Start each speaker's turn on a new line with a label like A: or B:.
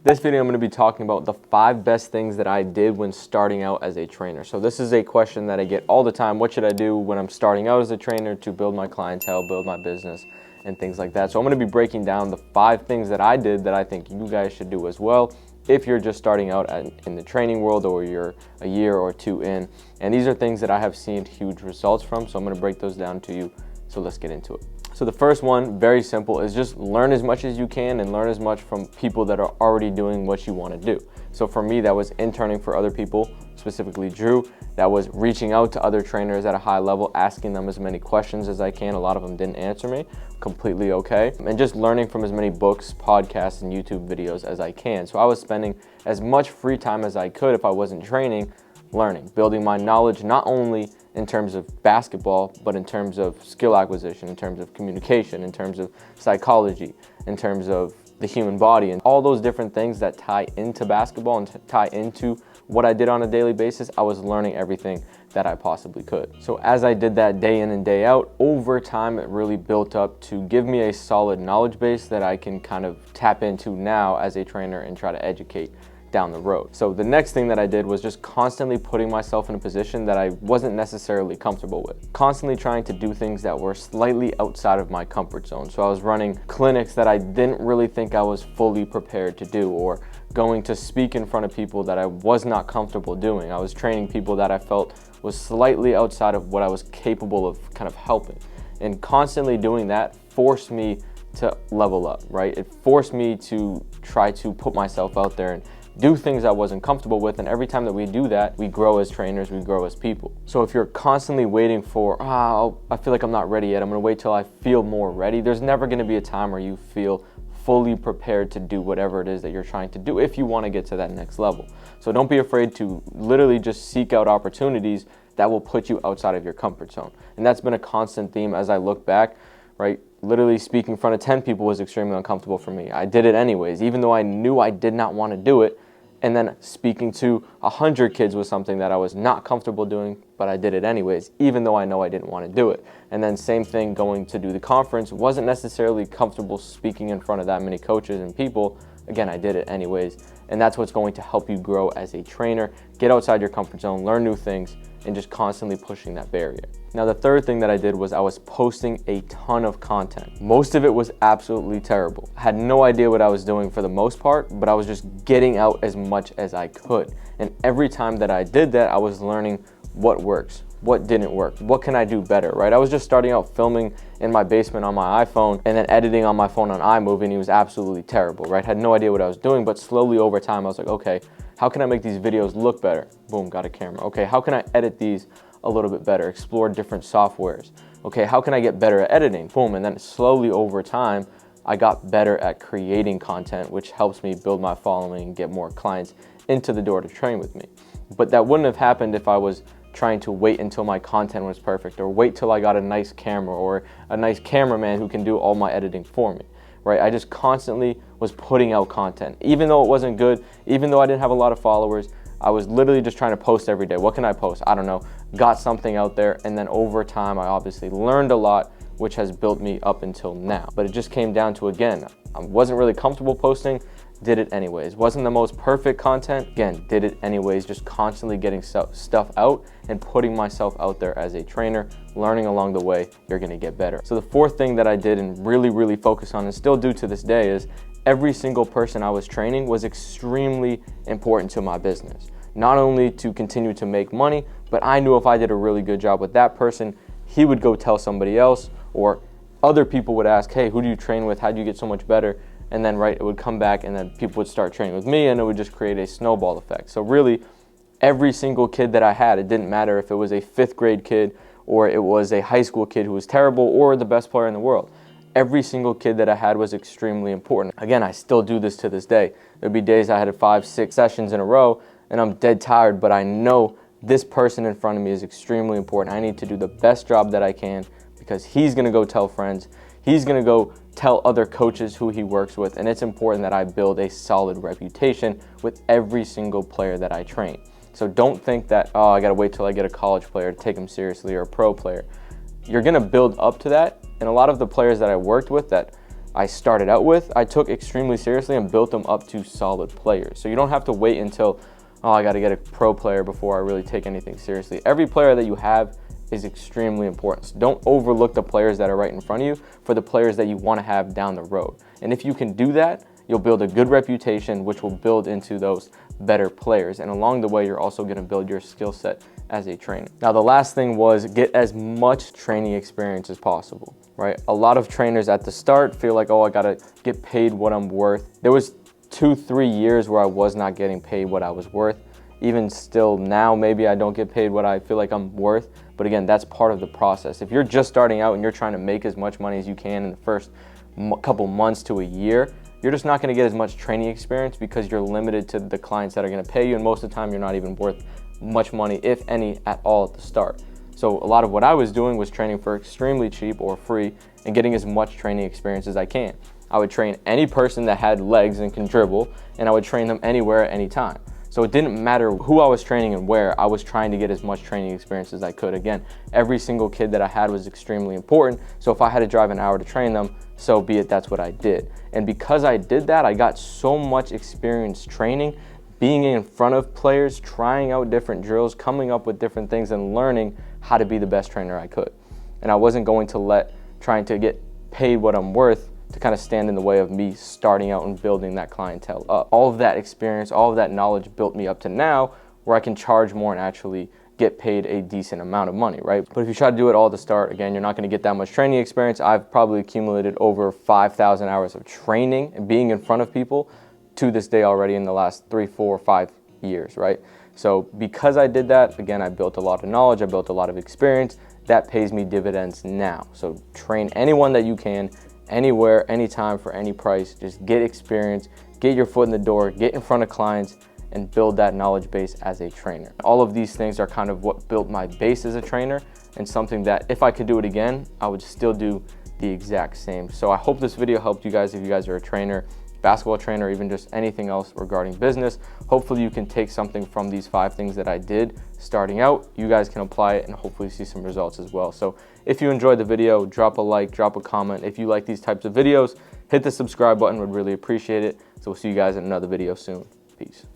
A: This video I'm going to be talking about the 5 best things that I did when starting out as a trainer. So this is a question that I get all the time. What should I do when I'm starting out as a trainer to build my clientele, build my business, and things like that? So I'm going to be breaking down the 5 things that I did that I think you guys should do as well if you're just starting out in the training world or you're a year or 2 in. And these are things that I have seen huge results from. So I'm going to break those down to you. So let's get into it. So the first one, very simple, is just learn as much as you can and learn as much from people that are already doing what you want to do. So for me, that was interning for other people, specifically Drew. That was reaching out to other trainers at a high level, asking them as many questions as I can. A lot of them didn't answer me, completely okay. And just learning from as many books, podcasts, and YouTube videos as I can. So I was spending as much free time as I could if I wasn't training, learning, building my knowledge, not only in terms of basketball, but in terms of skill acquisition, in terms of communication, in terms of psychology, in terms of the human body, and all those different things that tie into basketball and tie into what I did on a daily basis. I was learning everything that I possibly could. So as I did that day in and day out, over time it really built up to give me a solid knowledge base that I can kind of tap into now as a trainer and try to educate down the road. So the next thing that I did was just constantly putting myself in a position that I wasn't necessarily comfortable with. Constantly trying to do things that were slightly outside of my comfort zone. So I was running clinics that I didn't really think I was fully prepared to do, or going to speak in front of people that I was not comfortable doing. I was training people that I felt was slightly outside of what I was capable of kind of helping. And constantly doing that forced me to level up, right? It forced me to try to put myself out there and do things I wasn't comfortable with, and every time that we do that, we grow as trainers, we grow as people. So if you're constantly waiting for, I feel like I'm not ready yet, I'm gonna wait till I feel more ready, there's never gonna be a time where you feel fully prepared to do whatever it is that you're trying to do if you wanna get to that next level. So don't be afraid to literally just seek out opportunities that will put you outside of your comfort zone. And that's been a constant theme as I look back, right? Literally speaking in front of 10 people was extremely uncomfortable for me. I did it anyways, even though I knew I did not want to do it. And then speaking to 100 kids was something that I was not comfortable doing, but I did it anyways, even though I know I didn't want to do it. And then same thing going to do the conference, wasn't necessarily comfortable speaking in front of that many coaches and people. Again, I did it anyways. And that's what's going to help you grow as a trainer, get outside your comfort zone, learn new things, and just constantly pushing that barrier. Now, the third thing that I did was I was posting a ton of content. Most of it was absolutely terrible. I had no idea what I was doing for the most part, but I was just getting out as much as I could. And every time that I did that, I was learning what works, what didn't work, what can I do better, right? I was just starting out filming in my basement on my iPhone and then editing on my phone on iMovie, and it was absolutely terrible, right? Had no idea what I was doing, but slowly over time, I was like, okay, how can I make these videos look better? Boom, got a camera. Okay, how can I edit these a little bit better, explore different softwares? Okay, how can I get better at editing? Boom, and then slowly over time, I got better at creating content, which helps me build my following and get more clients into the door to train with me. But that wouldn't have happened if I was trying to wait until my content was perfect, or wait till I got a nice camera or a nice cameraman who can do all my editing for me, right? I just constantly was putting out content. Even though it wasn't good, even though I didn't have a lot of followers, I was literally just trying to post every day. What can I post? I don't know. Got something out there, and then over time, I obviously learned a lot, which has built me up until now. But it just came down to, again, I wasn't really comfortable posting, did it anyways. Wasn't the most perfect content, again, did it anyways, just constantly getting stuff out and putting myself out there as a trainer, learning along the way, you're gonna get better. So the fourth thing that I did and really focus on, and still do to this day, is every single person I was training was extremely important to my business. Not only to continue to make money, but I knew if I did a really good job with that person, he would go tell somebody else, or other people would ask, hey, who do you train with? How do you get so much better? And then, right, it would come back, and then people would start training with me, and it would just create a snowball effect. So really, every single kid that I had, it didn't matter if it was a 5th grade kid, or it was a high school kid who was terrible, or the best player in the world. Every single kid that I had was extremely important. Again, I still do this to this day. There'd be days I had 5, 6 sessions in a row, and I'm dead tired, but I know this person in front of me is extremely important. I need to do the best job that I can, because he's gonna go tell friends, he's gonna go tell other coaches who he works with, and it's important that I build a solid reputation with every single player that I train. So don't think that, oh, I gotta wait till I get a college player to take him seriously, or a pro player. You're gonna build up to that, and a lot of the players that I worked with that I started out with, I took extremely seriously and built them up to solid players. So you don't have to wait until, oh, I got to get a pro player before I really take anything seriously. Every player that you have is extremely important. So don't overlook the players that are right in front of you for the players that you want to have down the road. And if you can do that, you'll build a good reputation, which will build into those better players. And along the way, you're also going to build your skill set as a trainer. Now, the last thing was get as much training experience as possible, right? A lot of trainers at the start feel like, oh, I got to get paid what I'm worth. There was 2-3 years where I was not getting paid what I was worth. Even still now, maybe I don't get paid what I feel like I'm worth. But again, that's part of the process. If you're just starting out and you're trying to make as much money as you can in the first couple months to a year, you're just not going to get as much training experience because you're limited to the clients that are going to pay you. And most of the time, you're not even worth much money, if any, at all at the start. So a lot of what I was doing was training for extremely cheap or free and getting as much training experience as I can. I would train any person that had legs and can dribble, and I would train them anywhere at any time. So it didn't matter who I was training and where, I was trying to get as much training experience as I could. Again, every single kid that I had was extremely important. So if I had to drive an hour to train them, so be it, that's what I did. And because I did that, I got so much experience training, being in front of players, trying out different drills, coming up with different things and learning how to be the best trainer I could. And I wasn't going to let trying to get paid what I'm worth to kind of stand in the way of me starting out and building that clientele up. All of that experience, all of that knowledge built me up to now where I can charge more and actually get paid a decent amount of money, right? But if you try to do it all at the start, again, you're not going to get that much training experience. I've probably accumulated over 5,000 hours of training and being in front of people to this day already in the last 3, 4, 5 years, right? So because I did that, again, I built a lot of knowledge, I built a lot of experience. That pays me dividends now. So train anyone that you can, anywhere, anytime, for any price. Just get experience, get your foot in the door, get in front of clients, and build that knowledge base as a trainer. All of these things are kind of what built my base as a trainer, and something that if I could do it again, I would still do the exact same. So I hope this video helped you guys if you guys are a trainer, basketball trainer, or even just anything else regarding business. Hopefully you can take something from these 5 things that I did starting out. You guys can apply it and hopefully see some results as well. So if you enjoyed the video, drop a like, drop a comment. If you like these types of videos, hit the subscribe button, would really appreciate it. So we'll see you guys in another video soon. Peace.